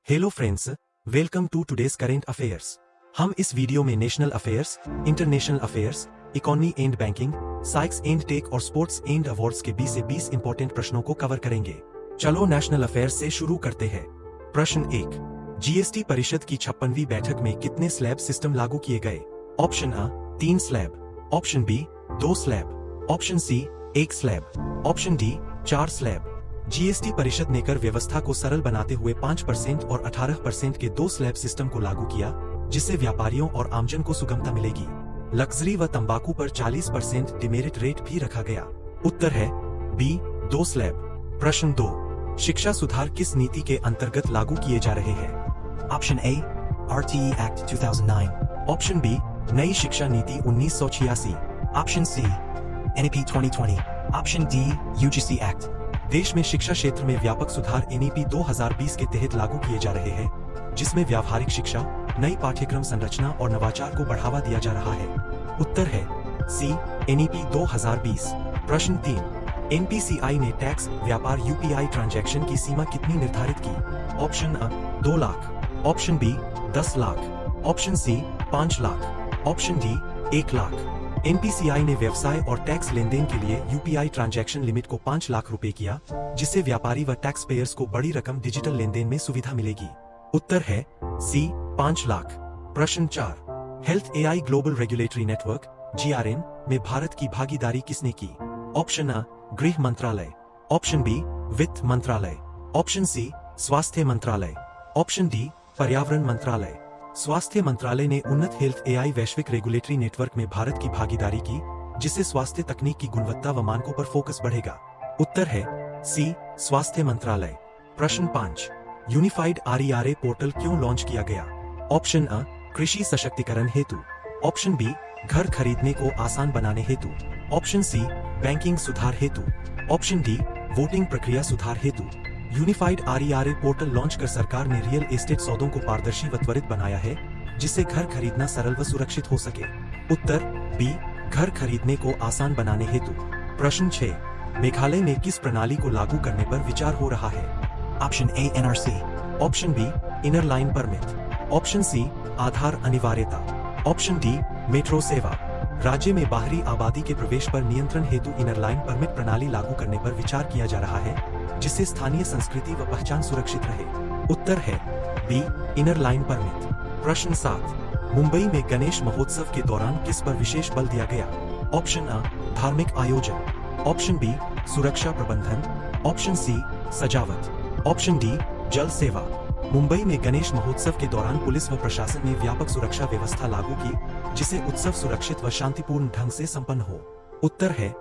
Hello friends, welcome to today's current affairs. हम इस video में national affairs, international affairs, economy and banking, science and tech और sports and awards के 20 से 20 important प्रश्नों को कवर करेंगे। चलो नेशनल अफेयर्स से शुरू करते हैं। प्रश्न 1, जीएसटी परिषद की 56वीं बैठक में कितने स्लैब सिस्टम लागू किए गए? Option A 3 slab, option B 2 slab, option C 1 slab, option D 4 slab. GST परिषद ने कर व्यवस्था को सरल बनाते हुए 5% और 18% के 2 स्लैब सिस्टम को लागू किया, जिससे व्यापारियों और आमजन को सुगमता मिलेगी। लग्जरी व तंबाकू पर 40% डिमेरिट रेट भी रखा गया। उत्तर है B 2 स्लैब। प्रश्न 2, शिक्षा सुधार किस नीति के अंतर्गत लागू किए जा रहे हैं? Option A RTE act 2009, option B नई शिक्षा नीति 1986, option C NEP 2020, option D UGC act. देश में शिक्षा क्षेत्र में व्यापक सुधार NEP 2020 के तहत लागू किए जा रहे हैं, जिसमें व्यावहारिक शिक्षा, नई पाठ्यक्रम संरचना और नवाचार को बढ़ावा दिया जा रहा है। उत्तर है C NEP 2020। प्रश्न 3, NPCI ने टैक्स व्यापार UPI ट्रांजैक्शन की सीमा कितनी निर्धारित की? Option A 2 lakh, option B 10 lakh, option C 5 lakh, option D 1 lakh. NPCI ने व्यवसाय और टैक्स लेनदेन के लिए UPI ट्रांजैक्शन लिमिट को 5 लाख रुपए किया, जिससे व्यापारी व टैक्स पेयर्स को बड़ी रकम डिजिटल लेनदेन में सुविधा मिलेगी। उत्तर है C 5 लाख। प्रश्न 4, health AI global regulatory network GRN में भारत की भागीदारी किसने की? ऑप्शन A गृह मंत्रालय, ऑप्शन B वित्त मंत्रालय, ऑप्शन C स्वास्थ्य मंत्रालय, ऑप्शन D पर्यावरण मंत्रालय। स्वास्थ्य मंत्रालय ने उन्नत हेल्थ AI वैश्विक रेगुलेटरी नेटवर्क में भारत की भागीदारी की, जिससे स्वास्थ्य तकनीक की गुणवत्ता व मानकों पर फोकस बढ़ेगा। उत्तर है C स्वास्थ्य मंत्रालय। प्रश्न 5, यूनिफाइड RERA पोर्टल क्यों लॉन्च किया गया? ऑप्शन A कृषि सशक्तिकरण हेतु, ऑप्शन B घर खरीदने को आसान बनाने हेतु, ऑप्शन C बैंकिंग सुधार हेतु, ऑप्शन D वोटिंग प्रक्रिया सुधार हेतु। यूनिफाइड RERA पोर्टल लॉन्च कर सरकार ने रियल एस्टेट सौदों को पारदर्शी व त्वरित बनाया है, जिससे घर खरीदना सरल व सुरक्षित हो सके। उत्तर B घर खरीदने को आसान बनाने हेतु। प्रश्न 6, मेघालय में किस प्रणाली को लागू करने पर विचार हो रहा है? Option A NRC, option B inner line permit, option C आधार अनिवार्यता, ऑप्शन D मेट्रो सेवा। राज्य में बाहरी आबादी के प्रवेश पर नियंत्रण हेतु इनर लाइन परमिट प्रणाली लागू करने पर विचार किया जा रहा है, जिससे स्थानीय संस्कृति व पहचान सुरक्षित रहे। उत्तर है B इनर लाइन परमिट। प्रश्न 7, मुंबई में गणेश महोत्सव के दौरान किस पर विशेष बल दिया गया? ऑप्शन A धार्मिक आयोजन, ऑप्शन B सुरक्षा प्रबंधन, ऑप्शन C सजावट, ऑप्शन D जल सेवा। मुंबई में गणेश महोत्सव के दौरान पुलिस व प्रशासन ने व्यापक सुरक्षा व्यवस्था लागू की, जिससे उत्सव सुरक्षित व शांतिपूर्ण ढंग से संपन्न हो। उत्तर है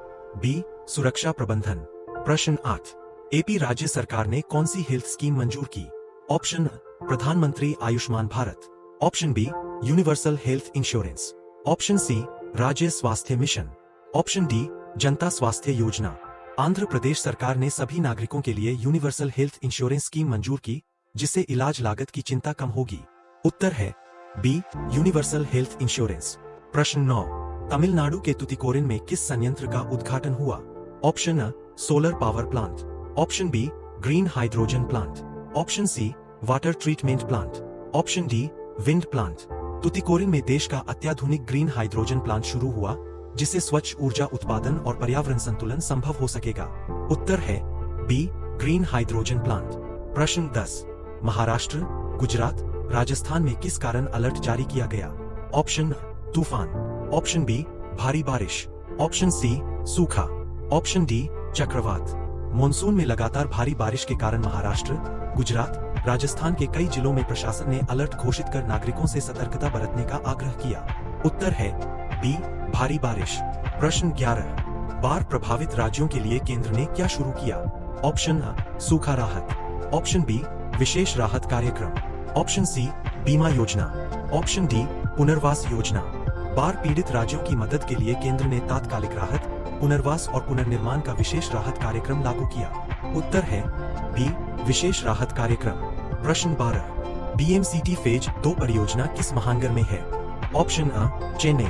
B सुरक्षा प्रबंधन। प्रश्न 8, AP राज्य सरकार ने कौन सी हेल्थ स्कीम मंजूर की? ऑप्शन A प्रधानमंत्री Ayushman Bharat, option B universal health insurance, option C राज्य स्वास्थ्य मिशन, ऑप्शन D जनता स्वास्थ्य योजना। आंध्र प्रदेश सरकार ने सभी नागरिकों के लिए यूनिवर्सल हेल्थ इंश्योरेंस स्कीम मंजूर की, जिससे इलाज लागत की चिंता कम होगी। उत्तर है B यूनिवर्सल हेल्थ इंश्योरेंस। प्रश्न 9, तमिलनाडु के तुतिकोरिन में किस संयंत्र का उद्घाटन हुआ? Option A solar power plant, option B green hydrogen plant, option C water treatment plant, option D wind plant. Tuticorin में देश का अत्याधुनिक ग्रीन हाइड्रोजन प्लांट शुरू हुआ, जिससे स्वच्छ ऊर्जा उत्पादन और पर्यावरण संतुलन संभव हो सकेगा। उत्तर है B ग्रीन हाइड्रोजन प्लांट। प्रश्न 10, महाराष्ट्र, गुजरात, राजस्थान में किस कारण अलर्ट जारी किया गया? ऑप्शन A तूफान, ऑप्शन B भारी बारिश, ऑप्शन C सूखा, ऑप्शन D चक्रवात। मॉनसून में लगातार भारी बारिश के कारण महाराष्ट्र, गुजरात, राजस्थान के कई जिलों में प्रशासन ने अलर्ट घोषित कर नागरिकों से सतर्कता बरतने का आग्रह किया। उत्तर है B भारी बारिश। प्रश्न 11, बाढ़ प्रभावित राज्यों के लिए केंद्र ने क्या शुरू किया? ऑप्शन A सूखा राहत, ऑप्शन B विशेष राहत कार्यक्रम, ऑप्शन C बीमा योजना, ऑप्शन D पुनर्वास योजना। बाढ़ पीड़ित राज्यों की मदद के लिए केंद्र ने तात्कालिक राहत, पुनर्वास और पुनर्निर्माण का विशेष राहत कार्यक्रम लागू किया। उत्तर है B विशेष राहत कार्यक्रम। प्रश्न 12, BMCT फेज 2 परियोजना किस महानगर में है? Option A Chennai,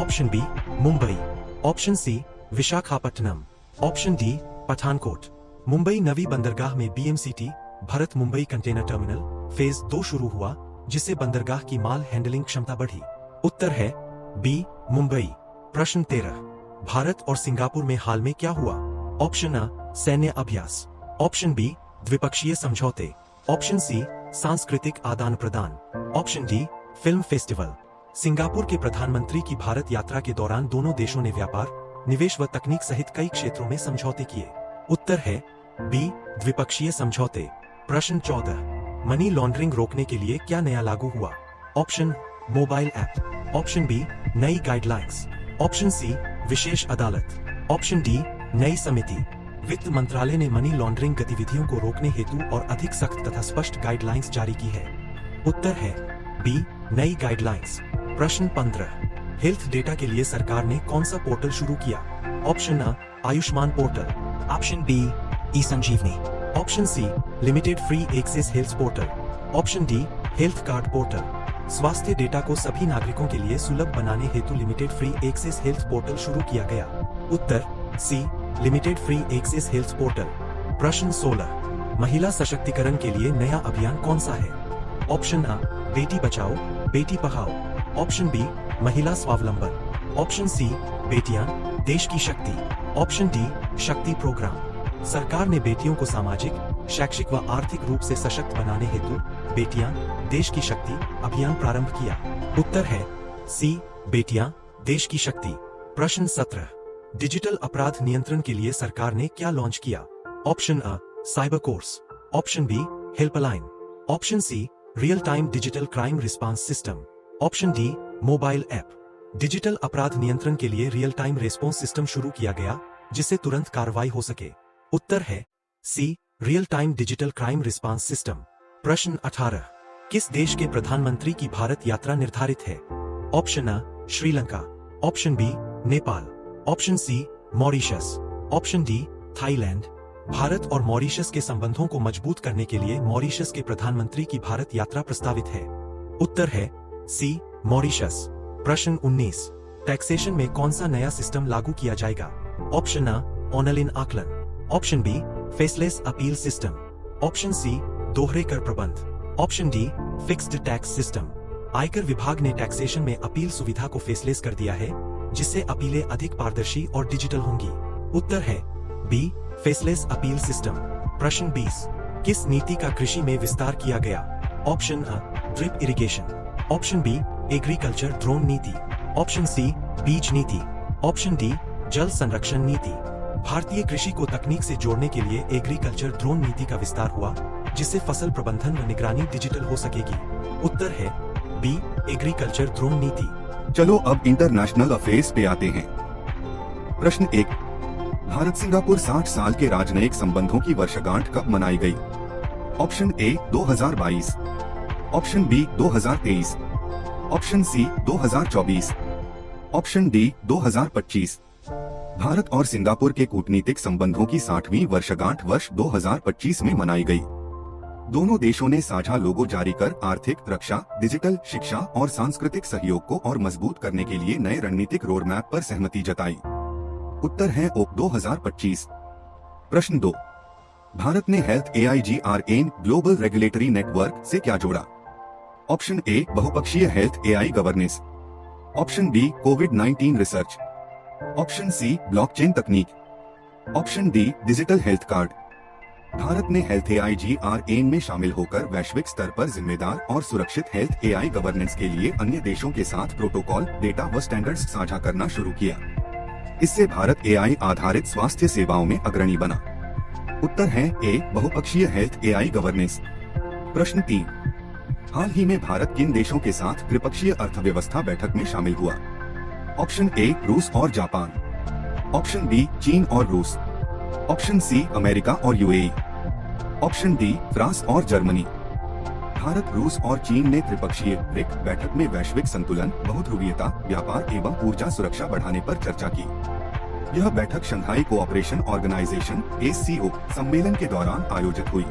option B Mumbai, option C Visakhapatnam, option D Pathankot. Mumbai नवी बंदरगाह में BMCT Bharat Mumbai container terminal phase 2 शुरू हुआ, जिससे बंदरगाह की माल हैंडलिंग क्षमता बढ़ी। उत्तर है बी मुंबई। प्रश्न 13, भारत और सिंगापुर में हाल में क्या हुआ? ऑप्शन अ सैन्य अभ्यास, ऑप्शन बी द्विपक्षीय समझौते, ऑप्शन सी सांस्कृतिक आदान प्रदान, option D film festival. Singapore के प्रधानमंत्री की भारत यात्रा के दौरान दोनों देशों ने व्यापार, निवेश व तकनीक सहित कई क्षेत्रों में समझौते किए। उत्तर है बी द्विपक्षीय समझौते। प्रश्न 14, मनी लॉन्ड्रिंग रोकने के लिए क्या नया लागू हुआ? Option mobile app, option B नई गाइडलाइंस, ऑप्शन सी विशेष अदालत, ऑप्शन डी नई समिति। वित्त मंत्रालय ने मनी लॉन्ड्रिंग गतिविधियों को रोकने हेतु और अधिक सख्त तथा स्पष्ट गाइडलाइंस जारी की है। उत्तर है बी नई गाइडलाइंस। प्रश्न 15, हेल्थ डेटा के लिए सरकार ने कौन सा पोर्टल शुरू किया? Option A Ayushman portal, option B E Sanjeevani, option C limited free access health portal, option D health card portal. स्वास्थ्य डेटा को सभी नागरिकों के लिए सुलभ बनाने हेतु limited free access health portal शुरू किया गया। उत्तर C limited free access health portal. प्रश्न 16, महिला सशक्तिकरण के लिए नया अभियान कौन सा है? ऑप्शन अ बेटी बचाओ बेटी पढ़ाओ, ऑप्शन बी महिला स्वावलंबन, ऑप्शन सी बेटियां देश की शक्ति, ऑप्शन डी शक्ति प्रोग्राम। सरकार ने बेटियों को सामाजिक, शैक्षिक व आर्थिक रूप से सशक्त बनाने हेतु बेटियां देश की शक्ति अभियान प्रारंभ किया। उत्तर है सी बेटियां देश की शक्ति। प्रश्न 17, डिजिटल अपराध नियंत्रण के लिए सरकार ने क्या लॉन्च किया? ऑप्शन अ cyber course, option B helpline, option C real time digital crime response system, option D mobile app. Digital अपराध नियंत्रण के लिए रियल टाइम रेस्पॉन्स सिस्टम शुरू किया गया, जिससे तुरंत कार्रवाई हो सके। उत्तर है C real time digital crime response system. प्रश्न 18, किस देश के प्रधानमंत्री की भारत यात्रा निर्धारित है? Option A Sri Lanka, option B Nepal, option C Mauritius, option D Thailand. Bharat और मॉरिशस के संबंधों को मजबूत करने के लिए मॉरिशस के प्रधानमंत्री की भारत यात्रा प्रस्तावित है। उत्तर है सी मॉरिशस। प्रश्न 19, टैक्सेशन में कौन सा नया सिस्टम लागू किया जाएगा? ऑप्शन अ ऑनलाइन आकलन, option B faceless appeal system, option C दोहरे कर प्रबंध, option D fixed tax system. आयकर विभाग ने टैक्सेशन में अपील सुविधा को फेसलेस कर दिया है, जिससे अपीलें अधिक पारदर्शी और डिजिटल होंगी। उत्तर है बी फेसलेस अपील सिस्टम। प्रश्न 20, किस नीति का कृषि में विस्तार किया गया? Option A drip irrigation, option B agriculture drone नीति, ऑप्शन सी बीज नीति, ऑप्शन डी जल संरक्षण नीति। भारतीय कृषि को तकनीक से जोड़ने के लिए एग्रीकल्चर ड्रोन नीति का विस्तार हुआ, जिससे फसल प्रबंधन व निगरानी डिजिटल हो सकेगी। उत्तर है बी एग्रीकल्चर ड्रोन नीति। चलो अब इंटरनेशनल अफेयर्स पे आते हैं। प्रश्न 1, भारत सिंगापुर 60 साल के राजनयिक संबंधों की वर्षगांठ कब मनाई गई? Option A 2022, option B 2023, option C 2024, option D 2025। भारत और सिंगापुर के कूटनीतिक संबंधों की 60वीं वर्षगांठ वर्ष 2025 में मनाई गई। दोनों देशों ने साझा लोगो जारी कर आर्थिक, रक्षा, डिजिटल, शिक्षा और सांस्कृतिक सहयोग को और मजबूत करने के लिए नए रणनीतिक रोडमैप पर सहमति जताई। उत्तर है ओ 2025। प्रश्न 2, भारत ने health AIGRN global regulatory network से क्या जोड़ा? ऑप्शन ए बहुपक्षीय health AI governance, option B कोविड-19 रिसर्च, ऑप्शन सी ब्लॉकचेन तकनीक, option D digital health card. Bharat ने हेल्थ AIGRN में शामिल होकर वैश्विक स्तर पर जिम्मेदार और सुरक्षित हेल्थ AI गवर्नेंस के लिए अन्य देशों के साथ प्रोटोकॉल, डेटा व स्टैंडर्ड्स साझा करना शुरू किया। इससे भारत AI आधारित स्वास्थ्य सेवाओं में अग्रणी बना। उत्तर है ए बहुपक्षीय हेल्थ AI गवर्नेंस। प्रश्न 3, हाल ही में भारत किन देशों के साथ त्रिपक्षीय अर्थव्यवस्था बैठक में शामिल हुआ? ऑप्शन ए रूस और जापान, ऑप्शन बी चीन और रूस, ऑप्शन सी अमेरिका और UAE, ऑप्शन डी फ्रांस और जर्मनी। भारत, रूस और चीन ने त्रिपक्षीय ब्रिक बैठक में वैश्विक संतुलन, बहुध्रुवीयता, व्यापार एवं ऊर्जा सुरक्षा बढ़ाने पर चर्चा की। यह बैठक शंघाई कोऑपरेशन ऑर्गेनाइजेशन SCO सम्मेलन के दौरान आयोजित हुई।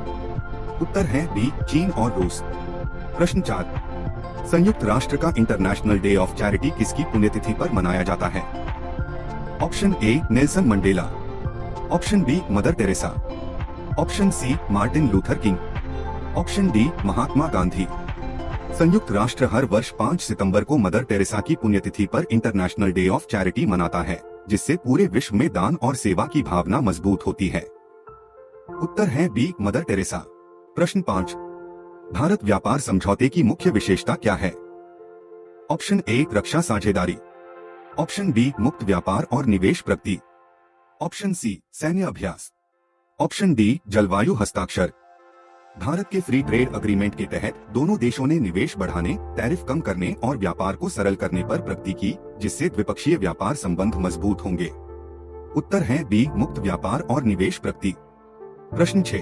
उत्तर है बी चीन और रूस। प्रश्न 4, संयुक्त राष्ट्र का इंटरनेशनल डे ऑफ चैरिटी किसकी पुण्यतिथि पर मनाया जाता है? Option A Nelson Mandela, option B Mother Teresa, option C Martin Luther King, option D Mahatma Gandhi. संयुक्त राष्ट्र हर वर्ष 5 सितंबर को मदर टेरेसा की पुण्यतिथि पर इंटरनेशनल डे ऑफ चैरिटी मनाता है, जिससे पूरे विश्व में दान और सेवा की भावना मजबूत होती है। उत्तर है बी मदर टेरेसा। प्रश्न 5, भारत व्यापार समझौते की मुख्य विशेषता क्या है? ऑप्शन ए रक्षा साझेदारी, ऑप्शन बी मुक्त व्यापार और निवेश प्रगति, ऑप्शन सी सैन्य अभ्यास, ऑप्शन डी जलवायु हस्ताक्षर। भारत के फ्री ट्रेड अग्रीमेंट के तहत दोनों देशों ने निवेश बढ़ाने, टैरिफ कम करने और व्यापार को सरल करने पर प्रगति की, जिससे द्विपक्षीय व्यापार संबंध मजबूत होंगे। उत्तर है बी मुक्त व्यापार और निवेश प्रगति। प्रश्न 6,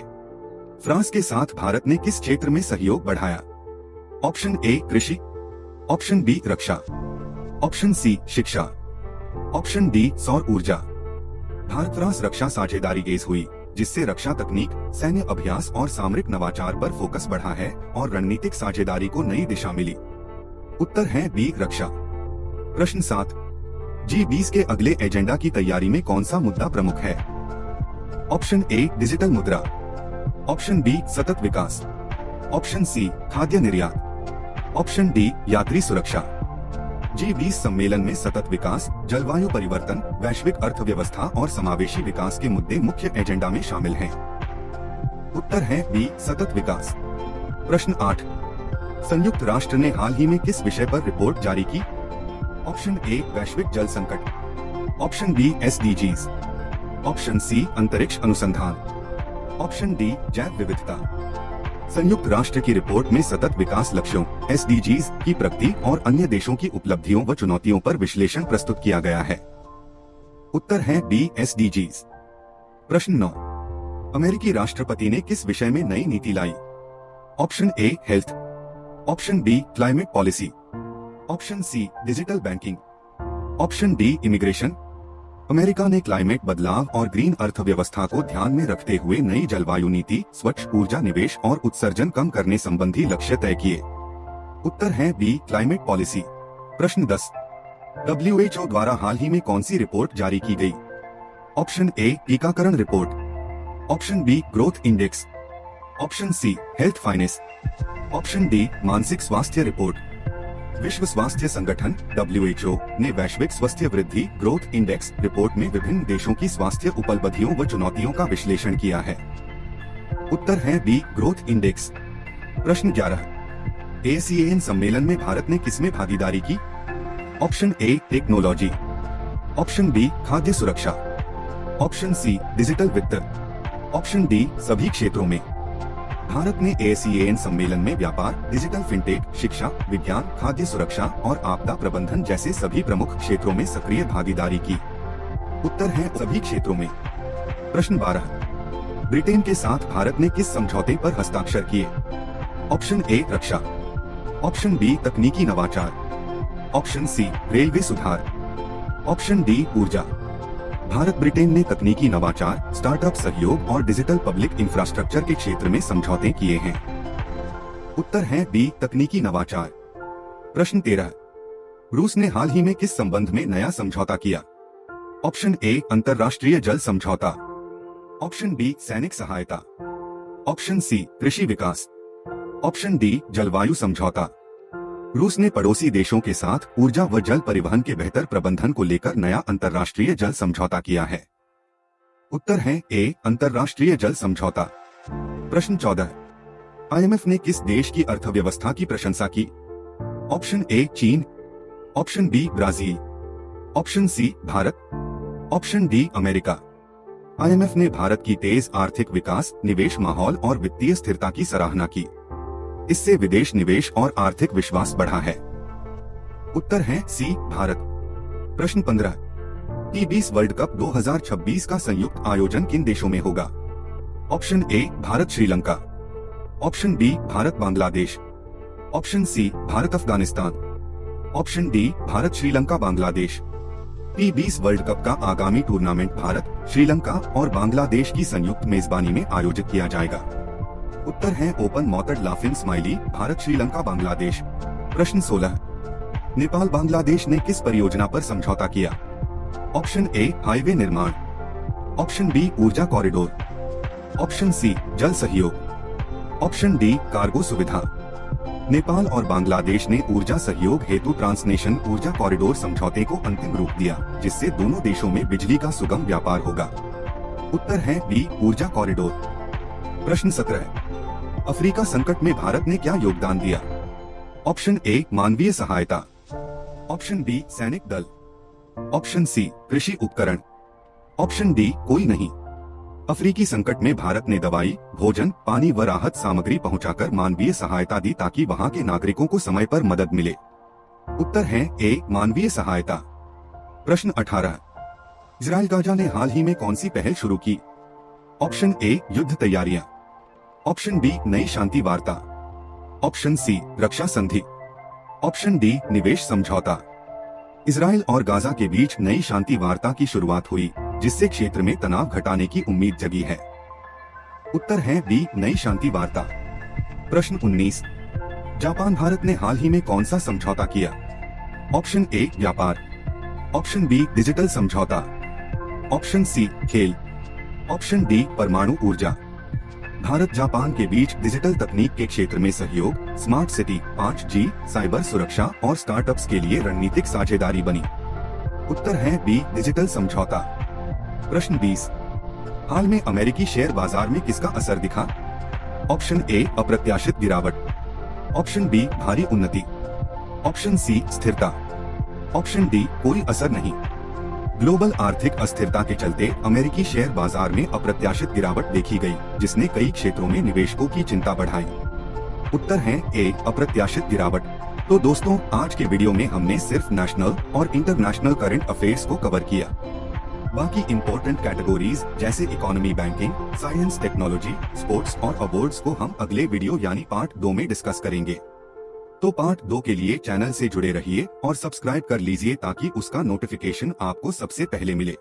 फ्रांस के साथ भारत ने किस क्षेत्र में सहयोग बढ़ाया? ऑप्शन ए कृषि, ऑप्शन बी रक्षा, ऑप्शन सी शिक्षा, ऑप्शन डी सौर ऊर्जा। भारत फ्रांस रक्षा साझेदारी एस हुई, जिससे रक्षा तकनीक, सैन्य अभ्यास और सामरिक नवाचार पर फोकस बढ़ा है और रणनीतिक साझेदारी को नई दिशा मिली। उत्तर है बी रक्षा। प्रश्न 7, G20 के अगले एजेंडा की तैयारी में कौन सा मुद्दा प्रमुख है? ऑप्शन ए डिजिटल मुद्रा, ऑप्शन बी सतत विकास, ऑप्शन सी खाद्य निर्यात, ऑप्शन डी यात्री सुरक्षा। G20 सम्मेलन में सतत विकास, जलवायु परिवर्तन, वैश्विक अर्थव्यवस्था और समावेशी विकास के मुद्दे मुख्य एजेंडा में शामिल हैं। उत्तर है बी सतत विकास। प्रश्न 8, संयुक्त राष्ट्र ने हाल ही में किस विषय पर रिपोर्ट जारी की? ऑप्शन ए वैश्विक जल संकट, option B SDGs, option C अंतरिक्ष अनुसंधान, ऑप्शन डी जैव विविधता। संयुक्त राष्ट्र की रिपोर्ट में सतत विकास लक्ष्यों SDGs की प्रगति और अन्य देशों की उपलब्धियों व चुनौतियों पर विश्लेषण प्रस्तुत किया गया है। उत्तर है बी SDGs। प्रश्न 9, अमेरिकी राष्ट्रपति ने किस विषय में नई नीति लाई? Option A health, option B climate policy, option C digital banking, option D immigration. America ने क्लाइमेट बदलाव और ग्रीन अर्थव्यवस्था को ध्यान में रखते हुए नई जलवायु नीति, स्वच्छ ऊर्जा निवेश और उत्सर्जन कम करने संबंधी लक्ष्य तय किए। उत्तर है बी क्लाइमेट पॉलिसी। प्रश्न 10, WHO द्वारा हाल ही में कौन सी रिपोर्ट जारी की गई? ऑप्शन ए टीकाकरण report, option B growth index, option C health finance, option D मानसिक स्वास्थ्य रिपोर्ट। विश्व स्वास्थ्य संगठन WHO ने वैश्विक स्वास्थ्य वृद्धि ग्रोथ इंडेक्स रिपोर्ट में विभिन्न देशों की स्वास्थ्य उपलब्धियों व चुनौतियों का विश्लेषण किया है। उत्तर है बी ग्रोथ इंडेक्स। प्रश्न 11, ASEAN सम्मेलन में भारत ने किसमें भागीदारी की? Option A technology, option B खाद्य सुरक्षा, ऑप्शन सी डिजिटल वित्त, ऑप्शन डी सभी क्षेत्रों में। भारत ने ASEAN सम्मेलन में व्यापार, डिजिटल फिनटेक, शिक्षा, विज्ञान, खाद्य सुरक्षा और आपदा प्रबंधन जैसे सभी प्रमुख क्षेत्रों में सक्रिय भागीदारी की। उत्तर है सभी क्षेत्रों में। प्रश्न 12, ब्रिटेन के साथ भारत ने किस समझौते पर हस्ताक्षर किए? ऑप्शन ए रक्षा, ऑप्शन बी तकनीकी नवाचार, ऑप्शन सी रेलवे सुधार, ऑप्शन डी ऊर्जा। भारत ब्रिटेन ने तकनीकी नवाचार, स्टार्टअप सहयोग और डिजिटल पब्लिक इंफ्रास्ट्रक्चर के क्षेत्र में समझौते किए हैं। उत्तर है बी तकनीकी नवाचार। प्रश्न 13, रूस ने हाल ही में किस संबंध में नया समझौता किया? ऑप्शन ए अंतर्राष्ट्रीय जल समझौता, ऑप्शन बी सैनिक सहायता, ऑप्शन सी कृषि विकास, ऑप्शन डी जलवायु समझौता। रूस ने पड़ोसी देशों के साथ ऊर्जा व जल परिवहन के बेहतर प्रबंधन को लेकर नया अंतर्राष्ट्रीय जल समझौता किया है। उत्तर है ए अंतर्राष्ट्रीय जल समझौता। प्रश्न 14, IMF ने किस देश की अर्थव्यवस्था की प्रशंसा की? ऑप्शन ए चीन, option B Brazil, option C Bharat, option D America. IMF ने भारत की तेज आर्थिक विकास, निवेश माहौल और वित्तीय स्थिरता की सराहना की। इससे विदेश निवेश और आर्थिक विश्वास बढ़ा है। उत्तर है सी भारत। प्रश्न 15, T20 वर्ल्ड कप 2026 का संयुक्त आयोजन किन देशों में होगा? Option A Bharat Sri Lanka, option B Bharat Bangladesh, option C Bharat Afghanistan, option D Bharat Sri Lanka Bangladesh. T20 world cup का आगामी टूर्नामेंट भारत, श्रीलंका और बांग्लादेश की संयुक्त मेजबानी में आयोजित किया जाएगा। उत्तर है open mouthed laughing smiley, Bharat Sri Lanka Bangladesh. प्रश्न 16, नेपाल बांग्लादेश ने किस परियोजना पर समझौता किया? ऑप्शन ए हाईवे निर्माण, ऑप्शन बी ऊर्जा कॉरिडोर, ऑप्शन सी जल सहयोग, ऑप्शन डी कार्गो सुविधा। नेपाल और बांग्लादेश ने ऊर्जा सहयोग हेतु ट्रांसनेशन ऊर्जा कॉरिडोर समझौते को अंतिम रूप दिया, जिससे दोनों देशों में बिजली का सुगम व्यापार होगा। उत्तर है बी ऊर्जा कॉरिडोर। प्रश्न 17, अफ्रीका संकट में भारत ने क्या योगदान दिया? ऑप्शन ए मानवीय सहायता, ऑप्शन बी सैनिक दल, ऑप्शन सी कृषि उपकरण, ऑप्शन डी कोई नहीं। अफ्रीकी संकट में भारत ने दवाई, भोजन, पानी व राहत सामग्री पहुंचाकर मानवीय सहायता दी ताकि वहां के नागरिकों को समय पर मदद मिले। उत्तर है ए मानवीय सहायता। प्रश्न 18, इजराइल गाजा ने हाल ही में कौन सी पहल शुरू की? ऑप्शन ए युद्ध तैयारियां, ऑप्शन बी नई शांति वार्ता, ऑप्शन सी रक्षा संधि, ऑप्शन डी निवेश समझौता। इजराइल और गाजा के बीच नई शांति वार्ता की शुरुआत हुई, जिससे क्षेत्र में तनाव घटाने की उम्मीद जगी है। उत्तर है बी नई शांति वार्ता। प्रश्न 19, जापान भारत ने हाल ही में कौन सा समझौता किया? ऑप्शन ए व्यापार, ऑप्शन बी डिजिटल समझौता, ऑप्शन सी खेल, ऑप्शन डी परमाणु ऊर्जा। भारत जापान के बीच डिजिटल तकनीक के क्षेत्र में सहयोग, स्मार्ट सिटी, 5G, साइबर सुरक्षा और स्टार्टअप्स के लिए रणनीतिक साझेदारी बनी। उत्तर है बी डिजिटल समझौता। प्रश्न 20, हाल में अमेरिकी शेयर बाजार में किसका असर दिखा? ऑप्शन ए अप्रत्याशित गिरावट, ऑप्शन बी भारी उन्नति, ऑप्शन सी स्थिरता, ऑप्शन डी कोई असर नहीं। ग्लोबल आर्थिक अस्थिरता के चलते अमेरिकी शेयर बाजार में अप्रत्याशित गिरावट देखी गई, जिसने कई क्षेत्रों में निवेशकों की चिंता बढ़ाई। उत्तर है ए अप्रत्याशित गिरावट। तो दोस्तों, आज के वीडियो में हमने सिर्फ नेशनल और इंटरनेशनल करंट अफेयर्स को कवर किया। बाकी इम्पोर्टेंट कैटेगरीज जैसे economy, banking, science, technology, sports और अवार्ड्स को हम अगले वीडियो यानी पार्ट 2 में डिस्कस करेंगे। तो पार्ट 2 के लिए चैनल से जुड़े रहिए और सब्सक्राइब कर लीजिए ताकि उसका नोटिफिकेशन आपको सबसे पहले मिले।